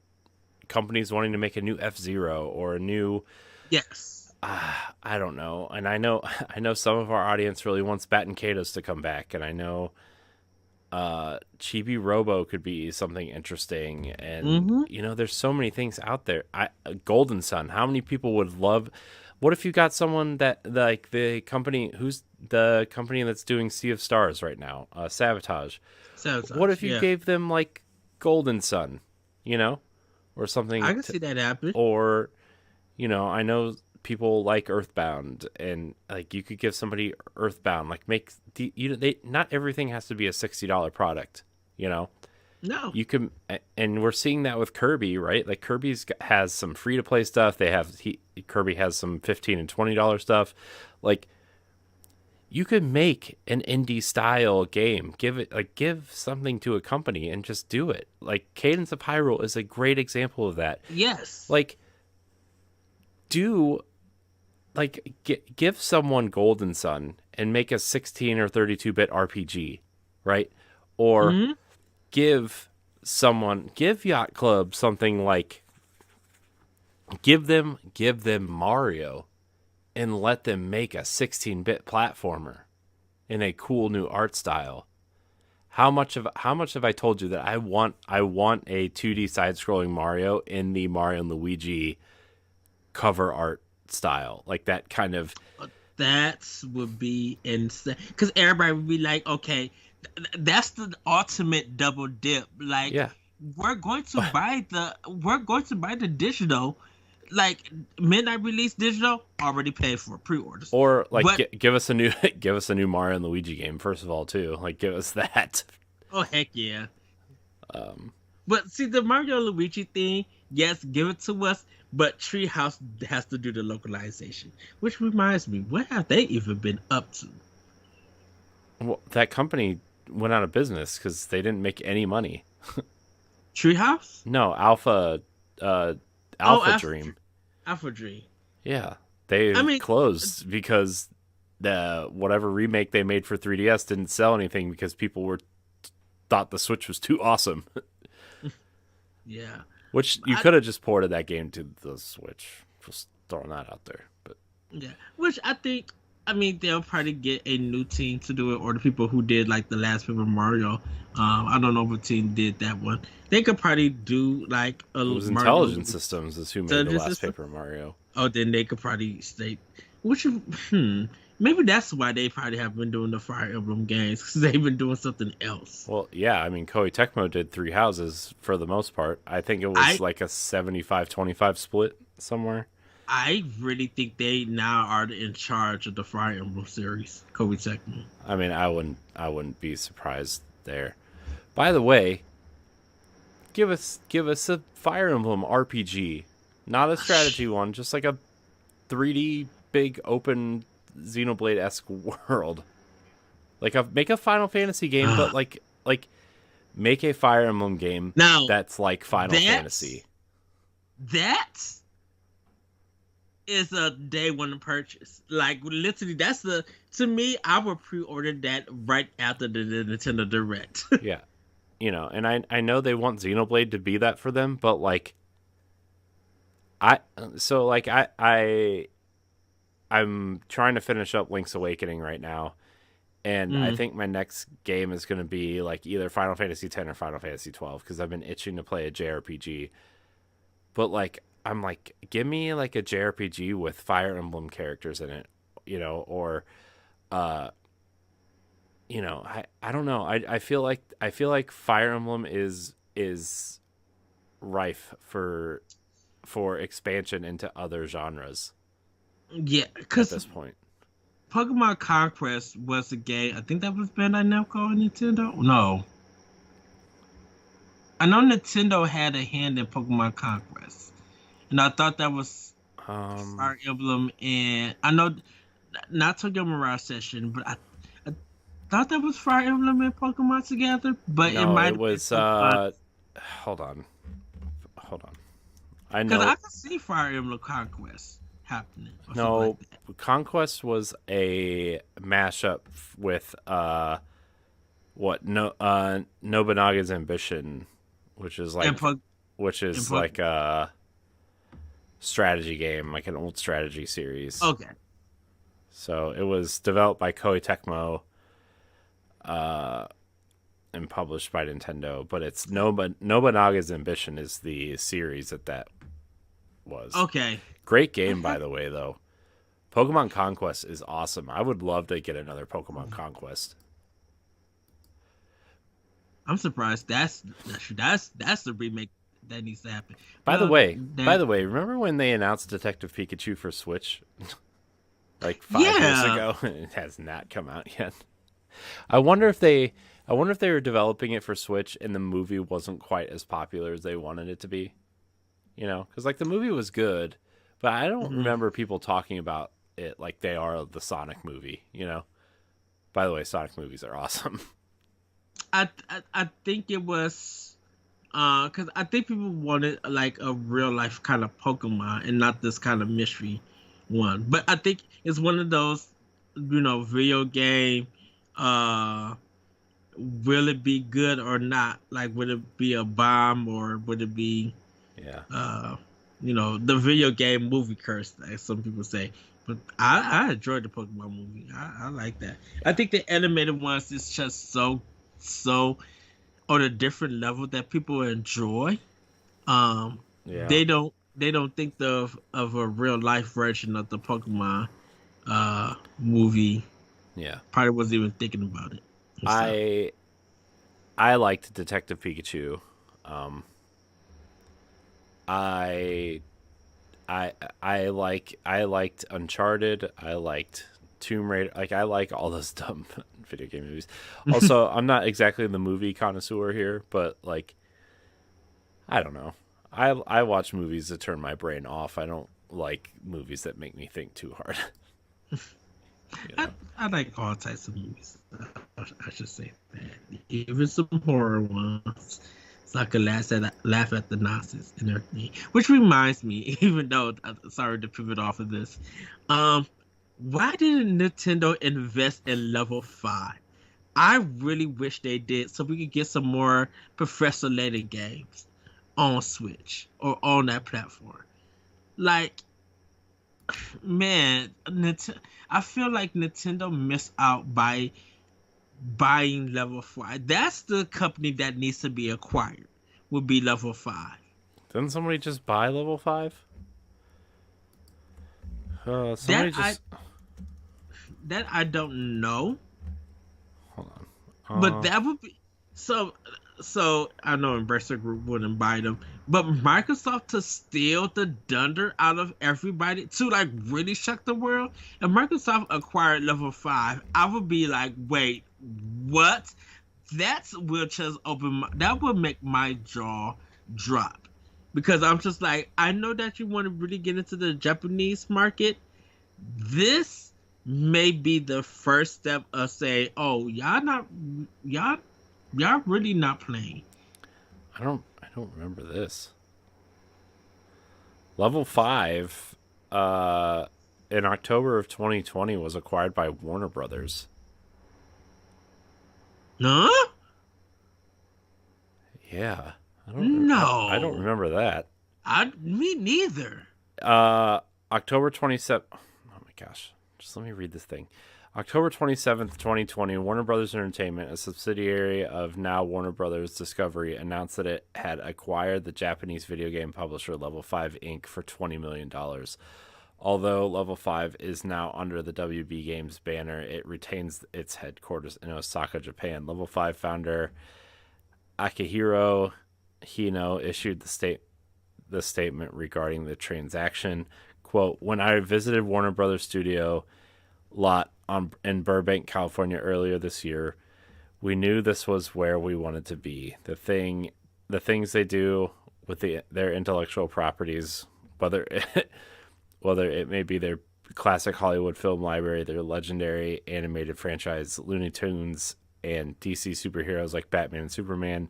companies wanting to make a new F-Zero or a new Yes. I don't know. And I know some of our audience really wants Bat and Katos to come back, and I know Chibi Robo could be something interesting, and Hmm. you know there's so many things out there. Golden Sun, how many people would love, what if you got someone that like the company who's the company that's doing Sea of Stars right now, Sabotage, what Sabotage. if you Yeah, gave them like Golden Sun, you know, or I something can see that happen. or you know, I know people like Earthbound, and like you could give somebody Earthbound, like make you know, they not everything has to be a $60 product, you know. No. You can, and we're seeing that with Kirby, right? Like has some free to play stuff. Kirby has some $15 and $20 stuff. Like you could make an indie style game, give something to a company and just do it. Like Cadence of Hyrule is a great example of that. Yes. Like do give someone Golden Sun and make a 16 or 32-bit RPG, right? Or Hmm. give Yacht Club something like give them Mario and let them make a 16-bit platformer in a cool new art style. How much have I told you that I want a 2D side-scrolling Mario in the Mario and Luigi cover art style, like that kind of That would be insane. Because everybody would be like, okay, that's the ultimate double dip. Like, yeah. we're going to buy the digital, like midnight release digital, already paid for pre-orders. Or like But give us a new give us a new Mario and Luigi game first of all too. Like give us that. oh heck yeah. Um, But see, the Mario Luigi thing, yes, give it to us. But Treehouse has to do the localization, which reminds me, what have they even been up to? well, that company went out of business because they didn't make any money. Treehouse? No, uh, Oh, Alpha Dream. Alpha Dream. Yeah, they I mean, closed because the whatever remake they made for 3DS didn't sell anything because people were thought the Switch was too awesome. yeah. Which you I, could have just ported that game to the Switch. Just throwing that out there, but. yeah. Which I think, I mean, they'll probably get a new team to do it, or the people who did like the last Paper Mario. I don't know what team did that one. They could probably do like a It was Mario Intelligent Systems is who made the last system. Paper Mario. Oh, then they could probably stay. which maybe that's why they probably have been doing the Fire Emblem games because they've been doing something else. Well, yeah, I mean, Koei Tecmo did Three Houses for the most part. I think it was I like a 75-25 split somewhere. I really think they now are in charge of the Fire Emblem series. Koei Tecmo. I mean, I wouldn't be surprised there. By the way, give us a Fire Emblem RPG, not a strategy one, just like a 3D big open Xenoblade-esque world. Like make a Final Fantasy game, but like make a Fire Emblem game Now that's like Final Fantasy. That is a day one purchase. Like literally, that's the to me. I would pre-order that right after the Nintendo Direct. Yeah, and I know they want Xenoblade to be that for them, but like I'm trying to finish up Link's Awakening right now, and I think my next game is going to be like either Final Fantasy X or Final Fantasy 12 because I've been itching to play a JRPG. But like I'm like, give me like a JRPG with Fire Emblem characters in it, or I don't know. I feel like Fire Emblem is rife for expansion into other genres. Yeah, At because this point, Pokemon Conquest was a game. I think that was banned by Namco and Nintendo. No, I know Nintendo had a hand in Pokemon Conquest, and I thought that was Fire Emblem. And I know not Tokyo Mirage Session, but I thought that was Fire Emblem and Pokemon together. But no, it might it was. Hold on. I because know. I can see Fire Emblem Conquest happening. No, like Conquest was a mashup with Nobunaga's Ambition, which is like like a strategy game, like an old strategy series. Okay. So it was developed by Koei Tecmo, and published by Nintendo, but it's Nobunaga's Ambition is the series that was. Okay. Great game, by the way, though. Pokemon Conquest is awesome. I would love to get another Pokemon Conquest. I'm surprised that's the remake that needs to happen. By the way, remember when they announced Detective Pikachu for Switch? Like 5 years ago? It has not come out yet. I wonder if they were developing it for Switch and the movie wasn't quite as popular as they wanted it to be. Because like the movie was good, but I don't remember people talking about it like they are the Sonic movie. By the way, Sonic movies are awesome. I think it was because I think people wanted like a real life kind of Pokemon and not this kind of mystery one. But I think it's one of those video game. Will it be good or not? Like, would it be a bomb or would it be? Yeah. The video game movie curse, as some people say. But I enjoyed the Pokemon movie. I like that. I think the animated ones is just so on a different level that people enjoy. They don't think of a real life version of the Pokemon movie. Yeah. Probably wasn't even thinking about it. I liked Detective Pikachu. I liked Uncharted. I liked Tomb Raider. Like I like all those dumb video game movies. Also, I'm not exactly the movie connoisseur here, but like I don't know. I watch movies that turn my brain off. I don't like movies that make me think too hard. I like all types of movies. I should say that. Even some horror ones. So I could laugh at the nonsense and everything. Which reminds me, even though, sorry to pivot off of this, why didn't Nintendo invest in Level 5? I really wish they did so we could get some more Professor Layton games on Switch or on that platform. Like, man, I feel like Nintendo missed out by buying Level 5. That's the company that needs to be acquired, would be Level 5. Didn't somebody just buy Level 5? Somebody just that I don't know, hold but on. that would be so. So I know Embracer Group wouldn't buy them, but Microsoft to steal the dunder out of everybody to like really shock the world. If Microsoft acquired Level 5, I would be like, wait, what? That's will just that would make my jaw drop because I'm just like, I know that you want to really get into the Japanese market. This may be the first step of saying, oh, y'all y'all really not playing. I don't remember this. Level 5 in October of 2020 was acquired by Warner Brothers. Huh? Yeah. No. I don't remember that. Me neither. October 27th. Oh my gosh. Just let me read this thing. October 27th, 2020, Warner Brothers Entertainment, a subsidiary of now Warner Brothers Discovery, announced that it had acquired the Japanese video game publisher Level 5 Inc. for $20 million. Although Level 5 is now under the WB Games banner, it retains its headquarters in Osaka, Japan. Level 5 founder Akihiro Hino issued the statement regarding the transaction. Quote, when I visited Warner Brothers Studio lot in Burbank, California earlier this year, we knew this was where we wanted to be. The things they do with their intellectual properties, whether it may be their classic Hollywood film library, their legendary animated franchise Looney Tunes, and DC superheroes like Batman and Superman,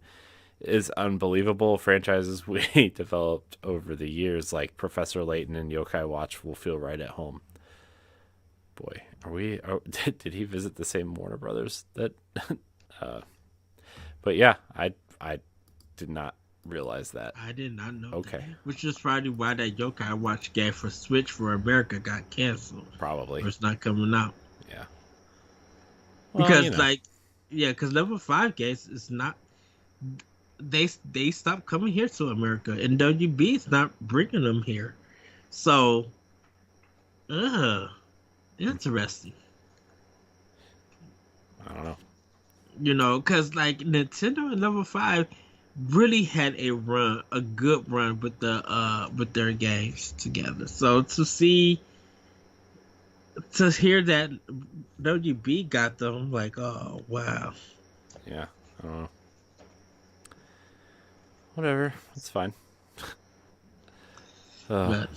is unbelievable. Franchises we developed over the years like Professor Layton and Yokai Watch will feel right at home. Boy, did he visit the same Warner Brothers that but yeah, I did not realize that. I did not know okay that. Which is probably why that Yokai Watch game for Switch for America got canceled. Probably. Or it's not coming out. Yeah. Well, because because Level 5 games is not they stopped coming here to America and WB is not bringing them here. So interesting. I don't know. Because like Nintendo and Level 5 really had a good run with their games together. So to hear that WB got them, like, oh wow. Yeah, I don't know. Whatever, it's fine. But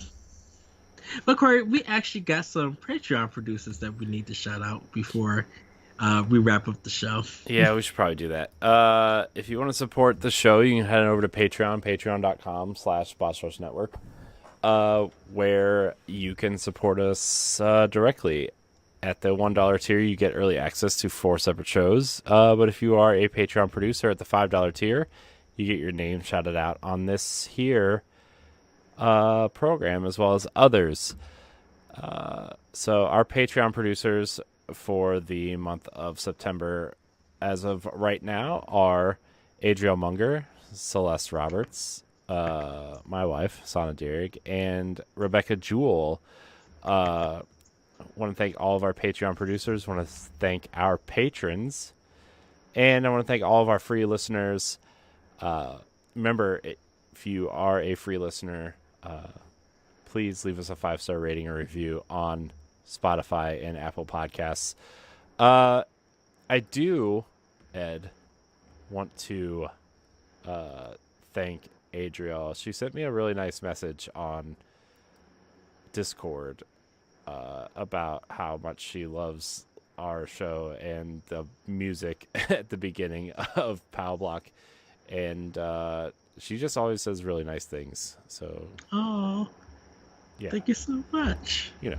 Corey, we actually got some Patreon producers that we need to shout out before we wrap up the show. Yeah, we should probably do that. If you want to support the show, you can head over to patreon.com/BossRushNetwork, where you can support us directly. At the $1 tier, you get early access to 4 separate shows. But if you are a Patreon producer at the $5 tier, you get your name shouted out on this here program as well as others. So our Patreon producers for the month of September as of right now are Adriel Munger, Celeste Roberts, my wife, Zelda Direct, and Rebecca Jewell. I want to thank all of our Patreon producers. I want to thank our patrons. And I want to thank all of our free listeners. Remember, if you are a free listener, please leave us a 5-star rating or review on Spotify and Apple Podcasts. I do, Ed, want to thank Adriel. She sent me a really nice message on Discord about how much she loves our show and the music at the beginning of Pow Block. And she just always says really nice things. So, oh, yeah. Thank you so much. You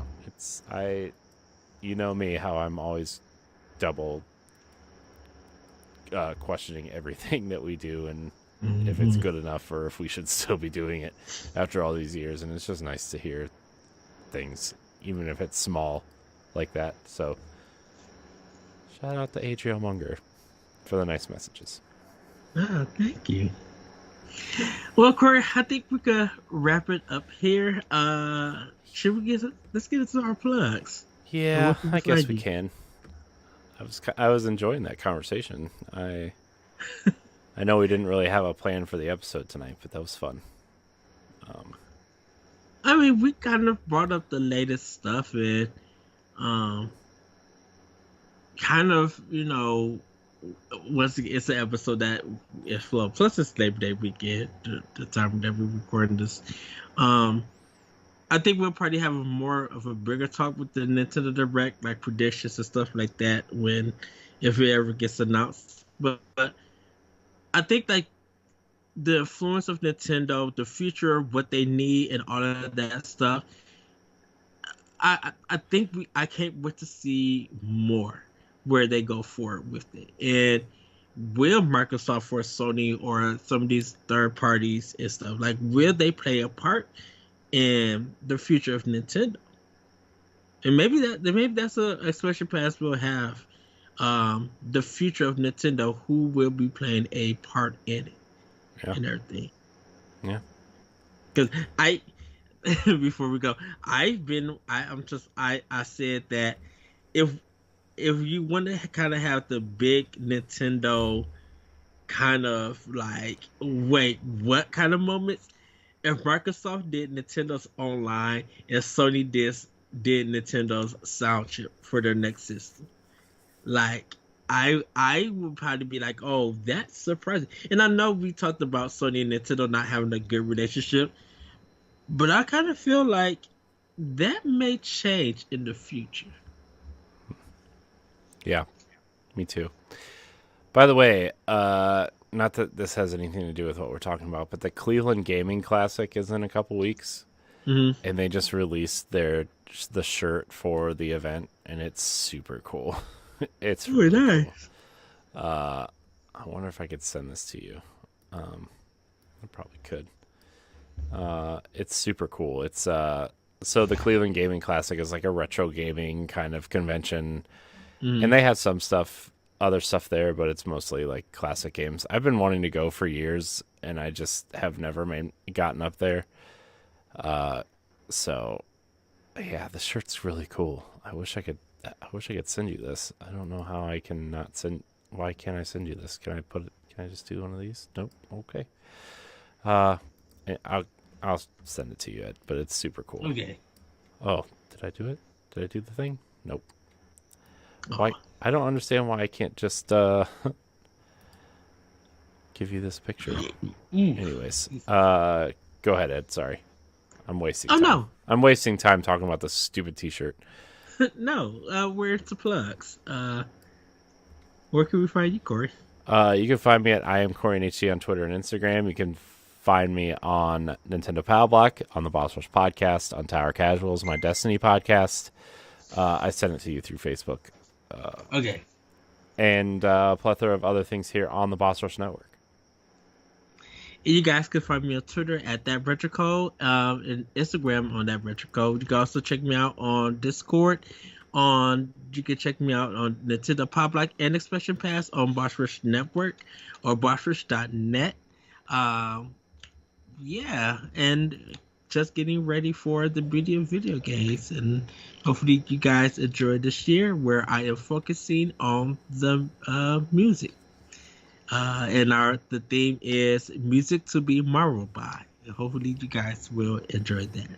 know me, how I'm always double questioning everything that we do and if it's good enough or if we should still be doing it after all these years. And it's just nice to hear things, even if it's small like that. So, shout out to Adriel Munger for the nice messages. Oh, thank you. Well, Corey, I think we could wrap it up here. Should we let's get into our plugs. Yeah, I guess we can. I was enjoying that conversation. I know we didn't really have a plan for the episode tonight, but that was fun. I mean, we kind of brought up the latest stuff and kind of, it's an episode that is flow. Plus, it's Labor Day weekend, the time that we're recording this. I think we'll probably have more of a bigger talk with the Nintendo Direct, like predictions and stuff like that, if it ever gets announced. But I think like the influence of Nintendo, the future, what they need, and all of that stuff. I think I can't wait to see more where they go forward with it. And will Microsoft or Sony or some of these third parties and stuff, like, will they play a part in the future of Nintendo? And maybe that's a expansion pass we'll have. The future of Nintendo, who will be playing a part in it, and everything. Yeah. Because before we go, I said that if you want to kind of have the big Nintendo kind of like, wait, what kind of moments? If Microsoft did Nintendo's online and Sony did Nintendo's sound chip for their next system, like, I would probably be like, oh, that's surprising. And I know we talked about Sony and Nintendo not having a good relationship, but I kind of feel like that may change in the future. Yeah, me too. By the way, not that this has anything to do with what we're talking about, but the Cleveland Gaming Classic is in a couple weeks, and they just released the shirt for the event, and it's super cool. It's really nice. Cool. I wonder if I could send this to you. I probably could. It's super cool. It's so the Cleveland Gaming Classic is like a retro gaming kind of convention, and they have some other stuff there, but it's mostly like classic games. I've been wanting to go for years, and I just have never gotten up there. So yeah, the shirt's really cool. I wish I could send you this. I don't know how I can not send. Why can't I send you this? Can I just do one of these? Nope. Okay. I'll send it to you, Ed, but it's super cool. Okay. Oh, did I do it? Did I do the thing? Nope. Why? I don't understand why I can't just give you this picture. Anyways, go ahead, Ed. Sorry, I'm wasting. time. No, I'm wasting time talking about this stupid T-shirt. No, where's the plugs? Where can we find you, Corey? You can find me at I am Corey NHC on Twitter and Instagram. You can find me on Nintendo Power Block, on the Boss Rush Podcast, on Tower Casuals, my Destiny podcast. I sent it to you through Facebook. Okay. And a plethora of other things here on the Boss Rush Network. And you guys can find me on Twitter at That Retro Code, and Instagram on That Retro Code. You can also check me out on Discord. You can check me out on Nintendo Pop Block and Expression Pass on Boss Rush Network or bossrush.net. Yeah, and just getting ready for the beauty of video games, and hopefully you guys enjoy this year where I am focusing on the music. And the theme is music to be marveled by. And hopefully you guys will enjoy that.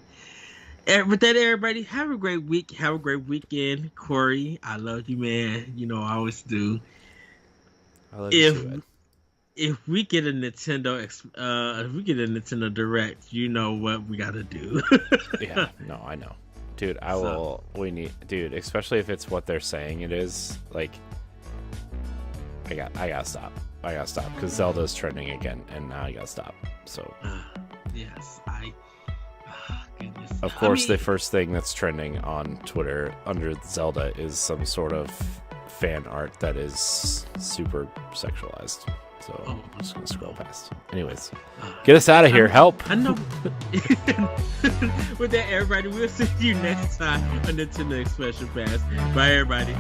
And with that, everybody, have a great week. Have a great weekend. Corey, I love you, man. You know I always do. I love you too, Ed. If we get a Nintendo Direct, you know what we gotta do. Yeah, no, I know. Dude, dude, especially if it's what they're saying it is, like, I gotta stop. I gotta stop, because Zelda's trending again, and now I gotta stop. So, yes, goodness. Of course, the first thing that's trending on Twitter under Zelda is some sort of fan art that is super sexualized. So I'm just gonna scroll past. Anyways, get us out of here. Help! I know. With that, everybody, we'll see you next time on Nintendo Expression Pass. Bye, everybody.